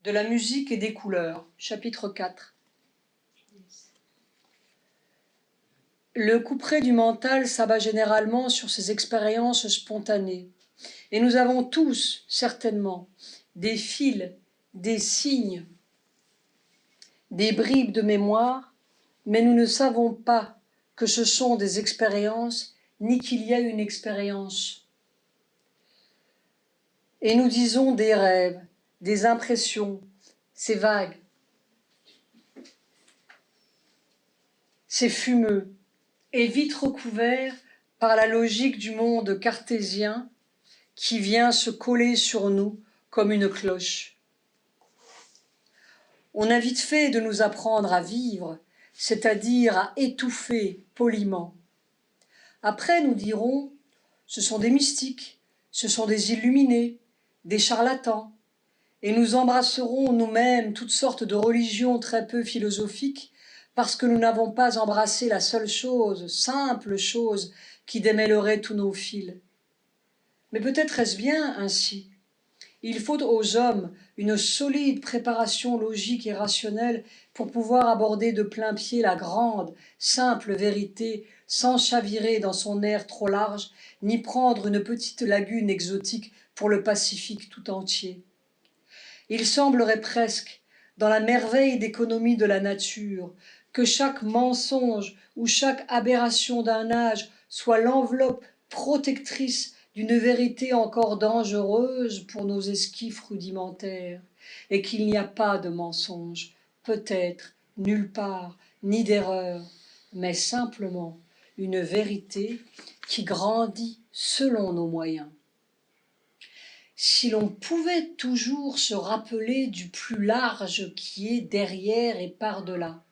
de la musique et des couleurs, chapitre 4. Le couperet du mental s'abat généralement sur ces expériences spontanées. Et nous avons tous, certainement, des fils, des signes, des bribes de mémoire, mais nous ne savons pas que ce sont des expériences, ni qu'il y a une expérience. Et nous disons des rêves, des impressions, c'est vague, c'est fumeux, et vite recouvert par la logique du monde cartésien qui vient se coller sur nous comme une cloche. On a vite fait de nous apprendre à vivre, c'est-à-dire à étouffer poliment. Après, nous dirons, ce sont des mystiques, ce sont des illuminés, des charlatans, et nous embrasserons nous-mêmes toutes sortes de religions très peu philosophiques parce que nous n'avons pas embrassé la seule chose, simple chose, qui démêlerait tous nos fils. Mais peut-être est-ce bien ainsi. Il faut aux hommes une solide préparation logique et rationnelle pour pouvoir aborder de plein pied la grande, simple vérité sans chavirer dans son air trop large, ni prendre une petite lagune exotique pour le Pacifique tout entier. Il semblerait presque, dans la merveille d'économie de la nature, que chaque mensonge ou chaque aberration d'un âge soit l'enveloppe protectrice d'une vérité encore dangereuse pour nos esquifs rudimentaires, et qu'il n'y a pas de mensonge, peut-être, nulle part, ni d'erreur, mais simplement une vérité qui grandit selon nos moyens. Si l'on pouvait toujours se rappeler du plus large qui est derrière et par-delà,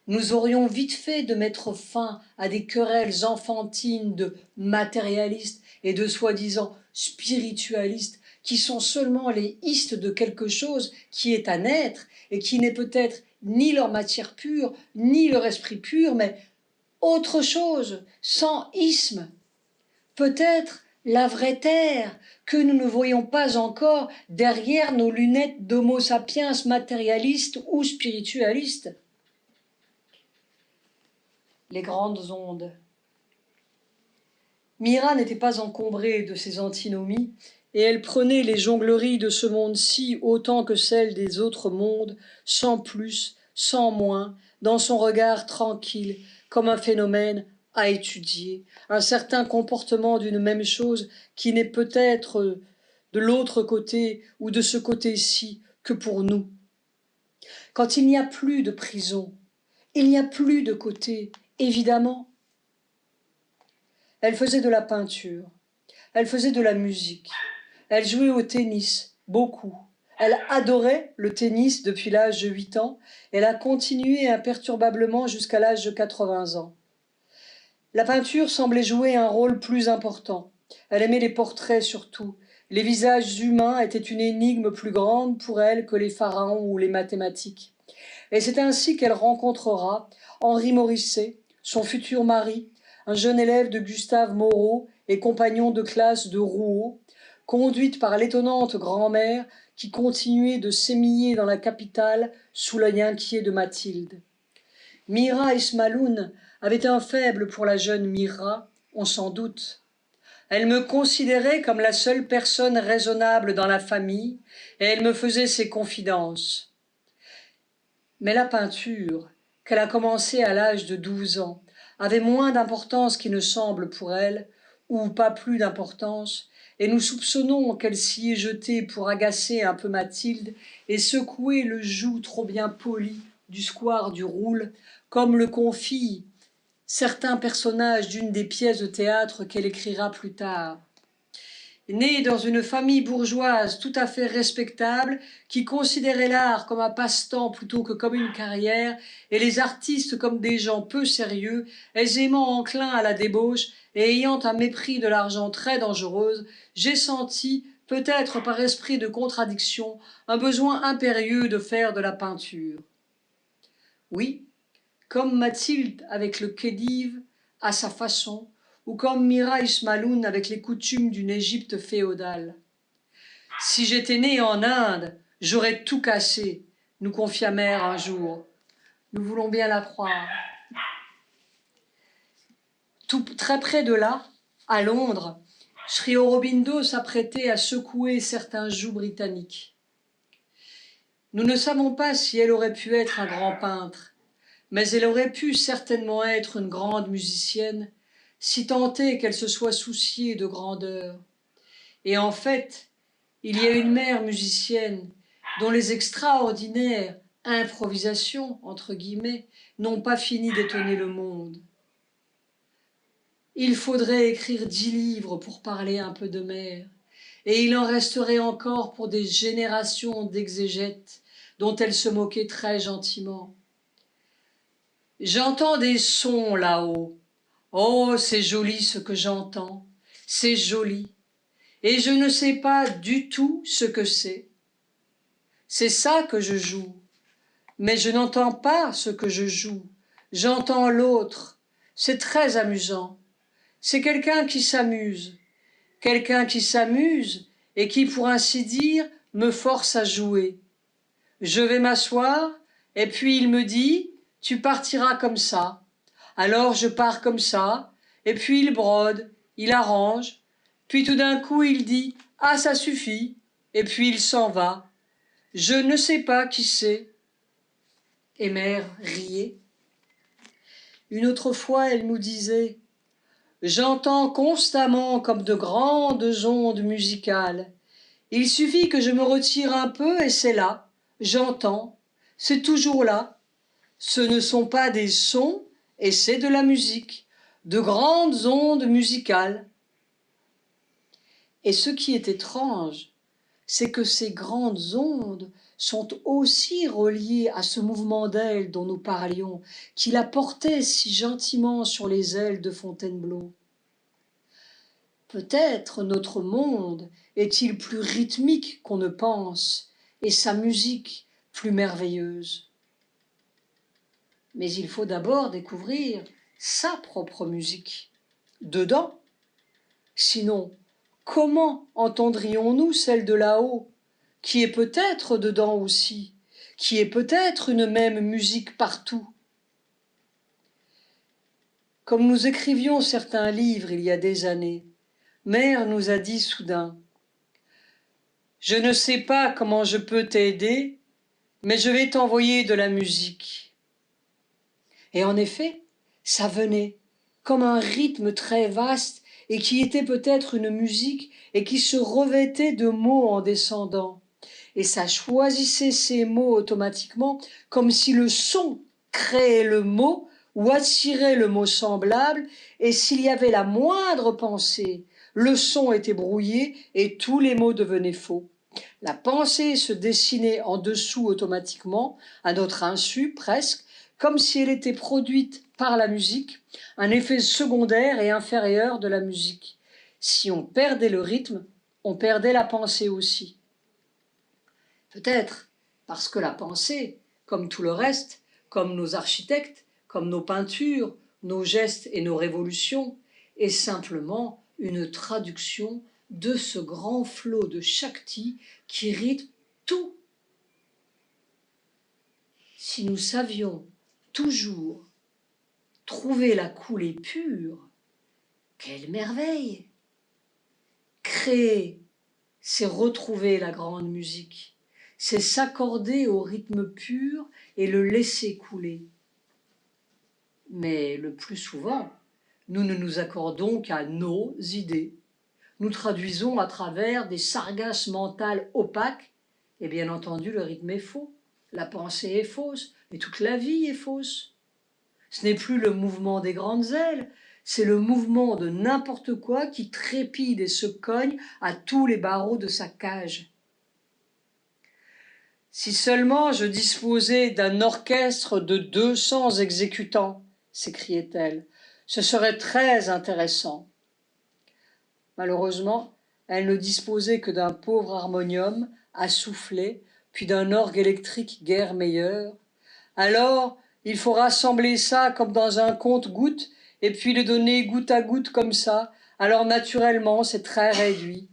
nous aurions vite fait de mettre fin à des querelles enfantines de matérialistes et de soi-disant spiritualistes qui sont seulement les istes de quelque chose qui est à naître et qui n'est peut-être ni leur matière pure, ni leur esprit pur, mais autre chose, sans isme. Peut-être la vraie terre que nous ne voyons pas encore derrière nos lunettes d'homo sapiens matérialistes ou spiritualistes. Les grandes ondes. Mira n'était pas encombrée de ces antinomies, et elle prenait les jongleries de ce monde-ci autant que celles des autres mondes, sans plus, sans moins, dans son regard tranquille, comme un phénomène à étudier, un certain comportement d'une même chose qui n'est peut-être de l'autre côté ou de ce côté-ci que pour nous. Quand il n'y a plus de prison, il n'y a plus de côté, évidemment. Elle faisait de la peinture, elle faisait de la musique, elle jouait au tennis, beaucoup. Elle adorait le tennis depuis l'âge de 8 ans, elle a continué imperturbablement jusqu'à l'âge de 80 ans. La peinture semblait jouer un rôle plus important. Elle aimait les portraits surtout. Les visages humains étaient une énigme plus grande pour elle que les pharaons ou les mathématiques. Et c'est ainsi qu'elle rencontrera Henri Morisset, son futur mari, un jeune élève de Gustave Moreau et compagnon de classe de Rouault, conduite par l'étonnante grand-mère qui continuait de s'émiller dans la capitale sous l'œil inquiet de Mathilde. Mira Ismaloun avait un faible pour la jeune Mira, on s'en doute. Elle me considérait comme la seule personne raisonnable dans la famille et elle me faisait ses confidences. Mais la peinture, qu'elle a commencée à l'âge de 12 ans, avait moins d'importance qu'il ne semble pour elle, ou pas plus d'importance, et nous soupçonnons qu'elle s'y est jetée pour agacer un peu Mathilde et secouer le joug trop bien poli du square du Roule, comme le confient certains personnages d'une des pièces de théâtre qu'elle écrira plus tard. Née dans une famille bourgeoise tout à fait respectable, qui considérait l'art comme un passe-temps plutôt que comme une carrière, et les artistes comme des gens peu sérieux, aisément enclins à la débauche et ayant un mépris de l'argent très dangereuse, j'ai senti, peut-être par esprit de contradiction, un besoin impérieux de faire de la peinture. Oui, comme Mathilde avec le khedive, à sa façon, ou comme Mira Ismaloun avec les coutumes d'une Égypte féodale. Si j'étais née en Inde, J'aurais tout cassé, nous confia Mère un jour. Nous voulons bien la croire. Tout très près de là, à Londres, Sri Aurobindo s'apprêtait à secouer certains jougs britanniques. Nous ne savons pas si elle aurait pu être un grand peintre, mais elle aurait pu certainement être une grande musicienne, si tant est qu'elle se soit souciée de grandeur. Et en fait, il y a une mère musicienne dont les extraordinaires improvisations, entre guillemets, n'ont pas fini d'étonner le monde. Il faudrait écrire 10 livres pour parler un peu de mère, et il en resterait encore pour des générations d'exégètes dont elle se moquait très gentiment. J'entends des sons là-haut. Oh, c'est joli ce que j'entends, c'est joli. Et je ne sais pas du tout ce que c'est. C'est ça que je joue. Mais je n'entends pas ce que je joue. J'entends l'autre. C'est très amusant. C'est quelqu'un qui s'amuse. Quelqu'un qui s'amuse et qui, pour ainsi dire, me force à jouer. Je vais m'asseoir et puis il me dit « Tu partiras comme ça ». Alors je pars comme ça et puis il brode, il arrange. Puis tout d'un coup il dit « Ah, ça suffit » et puis il s'en va. Je ne sais pas qui c'est. Et Mère riait. Une autre fois, elle nous disait « J'entends constamment comme de grandes ondes musicales. Il suffit que je me retire un peu et c'est là. J'entends. C'est toujours là. Ce ne sont pas des sons et c'est de la musique. De grandes ondes musicales. » Et ce qui est étrange, c'est que ces grandes ondes sont aussi reliées à ce mouvement d'ailes dont nous parlions, qui la portait si gentiment sur les ailes de Fontainebleau. Peut-être notre monde est-il plus rythmique qu'on ne pense, et sa musique plus merveilleuse. Mais il faut d'abord découvrir sa propre musique, dedans. Sinon, comment entendrions-nous celle de là-haut, qui est peut-être dedans aussi, qui est peut-être une même musique partout? Comme nous écrivions certains livres il y a des années, Mère nous a dit soudain « Je ne sais pas comment je peux t'aider, mais je vais t'envoyer de la musique. » Et en effet, ça venait, comme un rythme très vaste et qui était peut-être une musique et qui se revêtait de mots en descendant. Et ça choisissait ces mots automatiquement, comme si le son créait le mot ou attirait le mot semblable, et s'il y avait la moindre pensée, le son était brouillé et tous les mots devenaient faux. La pensée se dessinait en dessous automatiquement, à notre insu presque, comme si elle était produite par la musique, un effet secondaire et inférieur de la musique. Si on perdait le rythme, on perdait la pensée aussi. Peut-être parce que la pensée, comme tout le reste, comme nos architectes, comme nos peintures, nos gestes et nos révolutions, est simplement une traduction de ce grand flot de Shakti qui rythme tout. Si nous savions toujours trouver la coulée pure, quelle merveille! Créer, c'est retrouver la grande musique, c'est s'accorder au rythme pur et le laisser couler. Mais le plus souvent, nous ne nous accordons qu'à nos idées. Nous traduisons à travers des sargasses mentales opaques, et bien entendu le rythme est faux, la pensée est fausse, et toute la vie est fausse. Ce n'est plus le mouvement des grandes ailes, c'est le mouvement de n'importe quoi qui trépide et se cogne à tous les barreaux de sa cage. Si seulement je disposais d'un orchestre de 200 exécutants, s'écriait-elle, ce serait très intéressant. Malheureusement, elle ne disposait que d'un pauvre harmonium à souffler, puis d'un orgue électrique guère meilleur. Alors, il faut rassembler ça comme dans un compte-gouttes, et puis le donner goutte à goutte comme ça. Alors naturellement, c'est très réduit.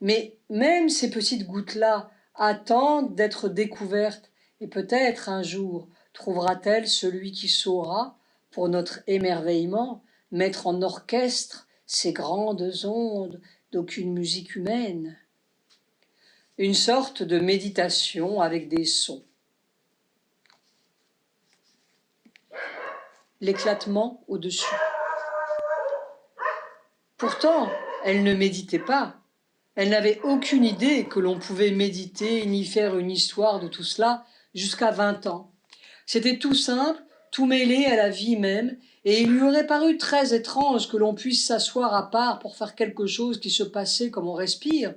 Mais même ces petites gouttes-là attendent d'être découvertes, et peut-être un jour trouvera-t-elle celui qui saura, pour notre émerveillement, mettre en orchestre ces grandes ondes d'aucune musique humaine. Une sorte de méditation avec des sons. L'éclatement au-dessus. Pourtant, elle ne méditait pas. Elle n'avait aucune idée que l'on pouvait méditer ni faire une histoire de tout cela jusqu'à 20 ans. C'était tout simple, tout mêlé à la vie même, et il lui aurait paru très étrange que l'on puisse s'asseoir à part pour faire quelque chose qui se passait comme on respire.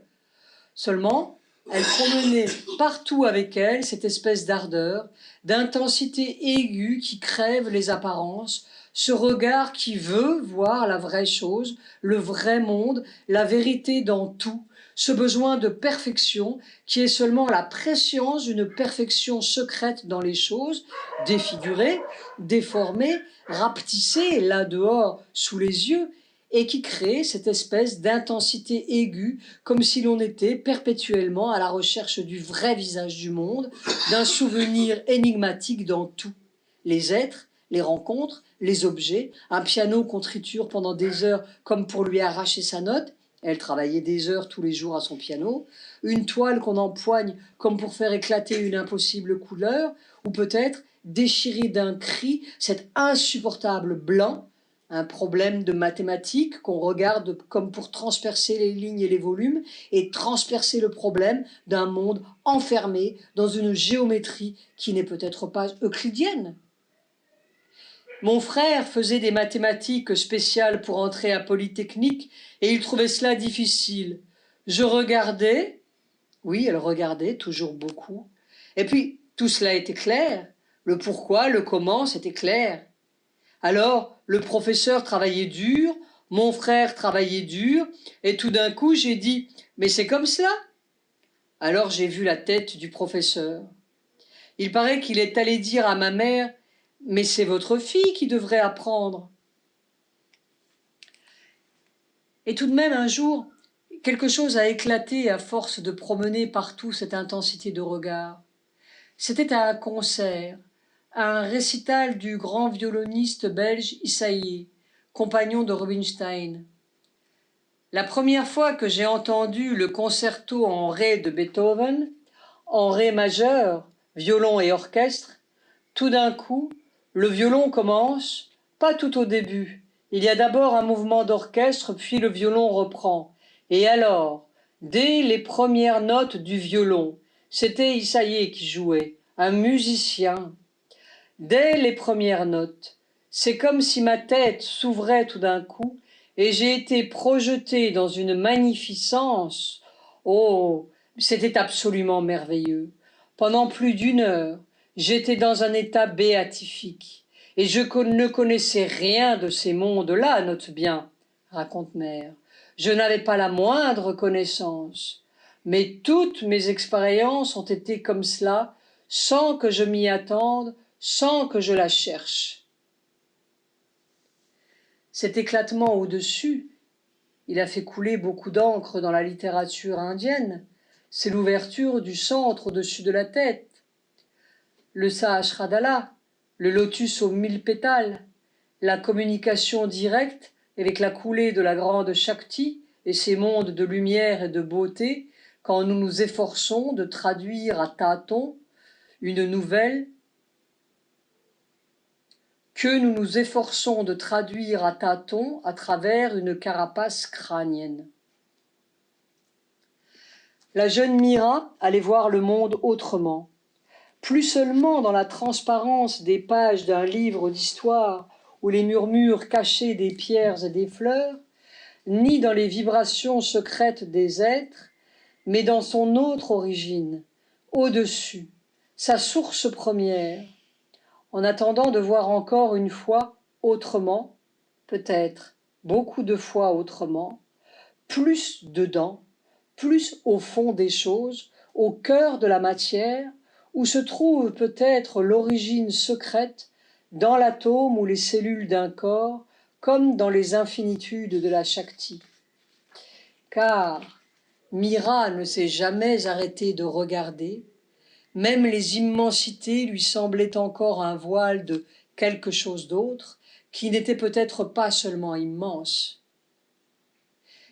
Seulement, elle promenait partout avec elle cette espèce d'ardeur, d'intensité aiguë qui crève les apparences, ce regard qui veut voir la vraie chose, le vrai monde, la vérité dans tout, ce besoin de perfection qui est seulement la prescience d'une perfection secrète dans les choses, défigurée, déformée, rapetissée là dehors sous les yeux, et qui crée cette espèce d'intensité aiguë, comme si l'on était perpétuellement à la recherche du vrai visage du monde, d'un souvenir énigmatique dans tout. Les êtres, les rencontres, les objets, un piano qu'on triture pendant des heures comme pour lui arracher sa note, elle travaillait des heures tous les jours à son piano, une toile qu'on empoigne comme pour faire éclater une impossible couleur, ou peut-être déchirer d'un cri cet insupportable blanc, un problème de mathématiques qu'on regarde comme pour transpercer les lignes et les volumes et transpercer le problème d'un monde enfermé dans une géométrie qui n'est peut-être pas euclidienne. Mon frère faisait des mathématiques spéciales pour entrer à Polytechnique et il trouvait cela difficile. Je regardais, oui, elle regardait toujours beaucoup, et puis tout cela était clair, le pourquoi, le comment, c'était clair. Alors, le professeur travaillait dur, mon frère travaillait dur, et tout d'un coup, j'ai dit « Mais c'est comme cela ?» Alors j'ai vu la tête du professeur. Il paraît qu'il est allé dire à ma mère « Mais c'est votre fille qui devrait apprendre. » Et tout de même, un jour, quelque chose a éclaté à force de promener partout cette intensité de regard. C'était à un concert, à un récital du grand violoniste belge Issaïe, compagnon de Rubinstein. La première fois que j'ai entendu le concerto en ré de Beethoven, en ré majeur, violon et orchestre, tout d'un coup, le violon commence, pas tout au début. Il y a d'abord un mouvement d'orchestre, puis le violon reprend. Et alors, dès les premières notes du violon, c'était Issaïe qui jouait, un musicien. Dès les premières notes, c'est comme si ma tête s'ouvrait tout d'un coup et j'ai été projeté dans une magnificence. Oh, c'était absolument merveilleux. Pendant plus d'une heure, j'étais dans un état béatifique et je ne connaissais rien de ces mondes-là, note bien, raconte mère. Je n'avais pas la moindre connaissance, mais toutes mes expériences ont été comme cela, sans que je m'y attende, sans que je la cherche. Cet éclatement au-dessus, il a fait couler beaucoup d'encre dans la littérature indienne. C'est l'ouverture du centre au-dessus de la tête. Le Sahasrara, le lotus aux 1000 pétales, la communication directe avec la coulée de la grande Shakti et ses mondes de lumière et de beauté quand nous nous efforçons de traduire à tâtons une nouvelle que nous nous efforçons de traduire à tâtons à travers une carapace crânienne. La jeune Mira allait voir le monde autrement, plus seulement dans la transparence des pages d'un livre d'histoire ou les murmures cachés des pierres et des fleurs, ni dans les vibrations secrètes des êtres, mais dans son autre origine, au-dessus, sa source première, en attendant de voir encore une fois autrement, peut-être beaucoup de fois autrement, plus dedans, plus au fond des choses, au cœur de la matière, où se trouve peut-être l'origine secrète, dans l'atome ou les cellules d'un corps, comme dans les infinitudes de la Shakti. Car Mira ne s'est jamais arrêtée de regarder, même les immensités lui semblaient encore un voile de quelque chose d'autre, qui n'était peut-être pas seulement immense.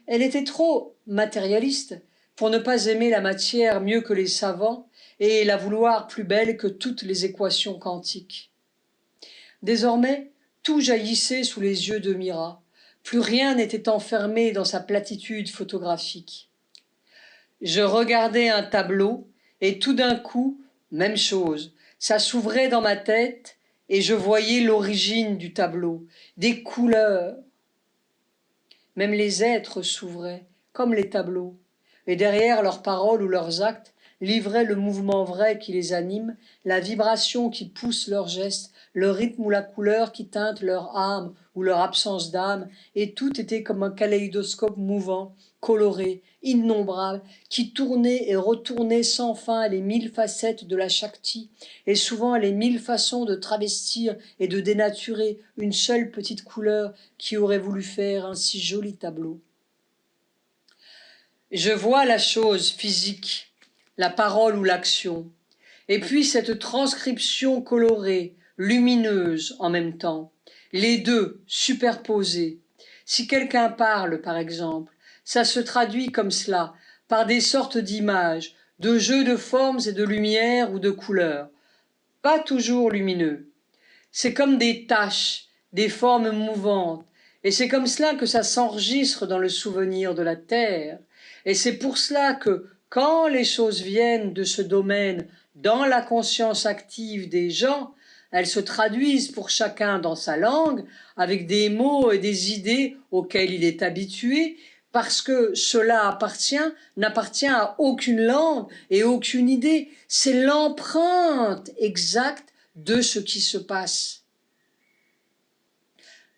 Elle était trop matérialiste pour ne pas aimer la matière mieux que les savants et la vouloir plus belle que toutes les équations quantiques. Désormais, tout jaillissait sous les yeux de Mira. Plus rien n'était enfermé dans sa platitude photographique. Je regardais un tableau et tout d'un coup, même chose, ça s'ouvrait dans ma tête et je voyais l'origine du tableau, des couleurs. Même les êtres s'ouvraient, comme les tableaux, et derrière leurs paroles ou leurs actes livraient le mouvement vrai qui les anime, la vibration qui pousse leurs gestes, le rythme ou la couleur qui teinte leur âme ou leur absence d'âme, et tout était comme un kaléidoscope mouvant, coloré, innombrable, qui tournait et retournait sans fin les 1000 facettes de la Shakti, et souvent les 1000 façons de travestir et de dénaturer une seule petite couleur qui aurait voulu faire un si joli tableau. Je vois la chose physique, la parole ou l'action, et puis cette transcription colorée, lumineuse en même temps, les deux superposés. Si quelqu'un parle, par exemple, ça se traduit comme cela, par des sortes d'images, de jeux de formes et de lumière ou de couleurs, pas toujours lumineux. C'est comme des taches, des formes mouvantes, et c'est comme cela que ça s'enregistre dans le souvenir de la terre, et c'est pour cela que, quand les choses viennent de ce domaine dans la conscience active des gens, elles se traduisent pour chacun dans sa langue, avec des mots et des idées auxquels il est habitué, parce que cela n'appartient à aucune langue et aucune idée, c'est l'empreinte exacte de ce qui se passe.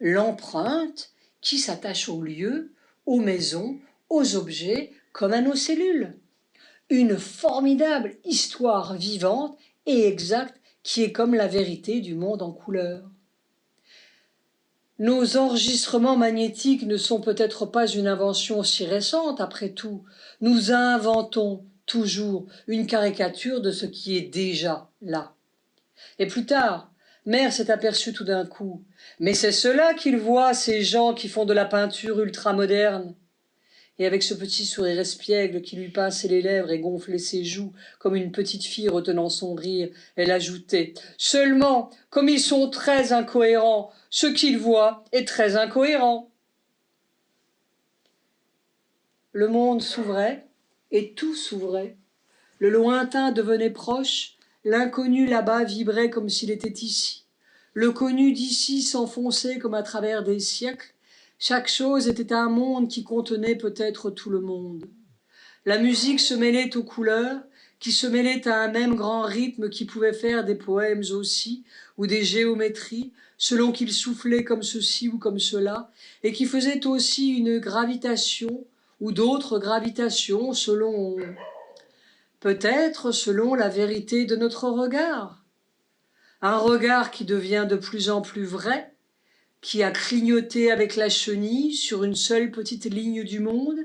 L'empreinte qui s'attache aux lieux, aux maisons, aux objets, comme à nos cellules. Une formidable histoire vivante et exacte qui est comme la vérité du monde en couleur. Nos enregistrements magnétiques ne sont peut-être pas une invention si récente, après tout. Nous inventons toujours une caricature de ce qui est déjà là. Et plus tard, Mère s'est aperçue tout d'un coup. Mais c'est cela qu'il voit, ces gens qui font de la peinture ultramoderne. Et avec ce petit sourire espiègle qui lui pinçait les lèvres et gonflait ses joues comme une petite fille retenant son rire, elle ajoutait « Seulement, comme ils sont très incohérents, ce qu'ils voient est très incohérent. » Le monde s'ouvrait, et tout s'ouvrait. Le lointain devenait proche, l'inconnu là-bas vibrait comme s'il était ici. Le connu d'ici s'enfonçait comme à travers des siècles. Chaque chose était un monde qui contenait peut-être tout le monde. La musique se mêlait aux couleurs, qui se mêlaient à un même grand rythme qui pouvait faire des poèmes aussi, ou des géométries, selon qu'il soufflait comme ceci ou comme cela, et qui faisait aussi une gravitation, ou d'autres gravitations selon... peut-être selon la vérité de notre regard. Un regard qui devient de plus en plus vrai, qui a clignoté avec la chenille sur une seule petite ligne du monde,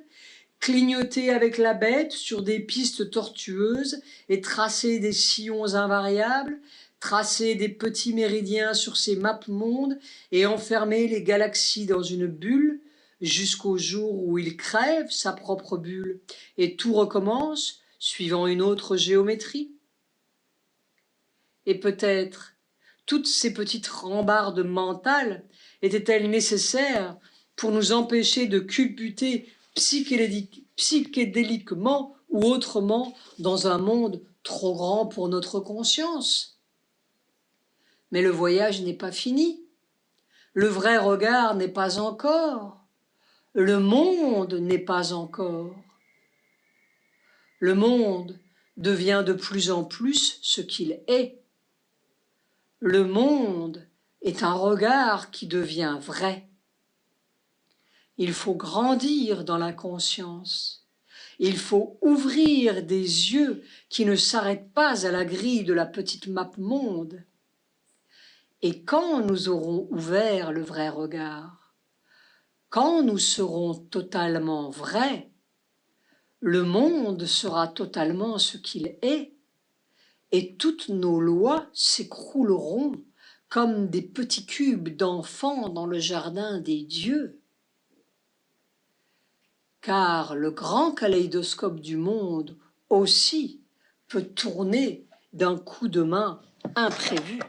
clignoté avec la bête sur des pistes tortueuses et tracé des sillons invariables, tracé des petits méridiens sur ces maps-mondes et enfermé les galaxies dans une bulle jusqu'au jour où il crève sa propre bulle et tout recommence suivant une autre géométrie. Et peut-être toutes ces petites rambardes mentales étaient-elles nécessaires pour nous empêcher de culbuter psychédéliquement ou autrement dans un monde trop grand pour notre conscience? Mais le voyage n'est pas fini. Le vrai regard n'est pas encore. Le monde n'est pas encore. Le monde devient de plus en plus ce qu'il est. Le monde est un regard qui devient vrai. Il faut grandir dans la conscience. Il faut ouvrir des yeux qui ne s'arrêtent pas à la grille de la petite map monde. Et quand nous aurons ouvert le vrai regard, quand nous serons totalement vrais, le monde sera totalement ce qu'il est, et toutes nos lois s'écrouleront comme des petits cubes d'enfants dans le jardin des dieux. Car le grand kaléidoscope du monde aussi peut tourner d'un coup de main imprévu.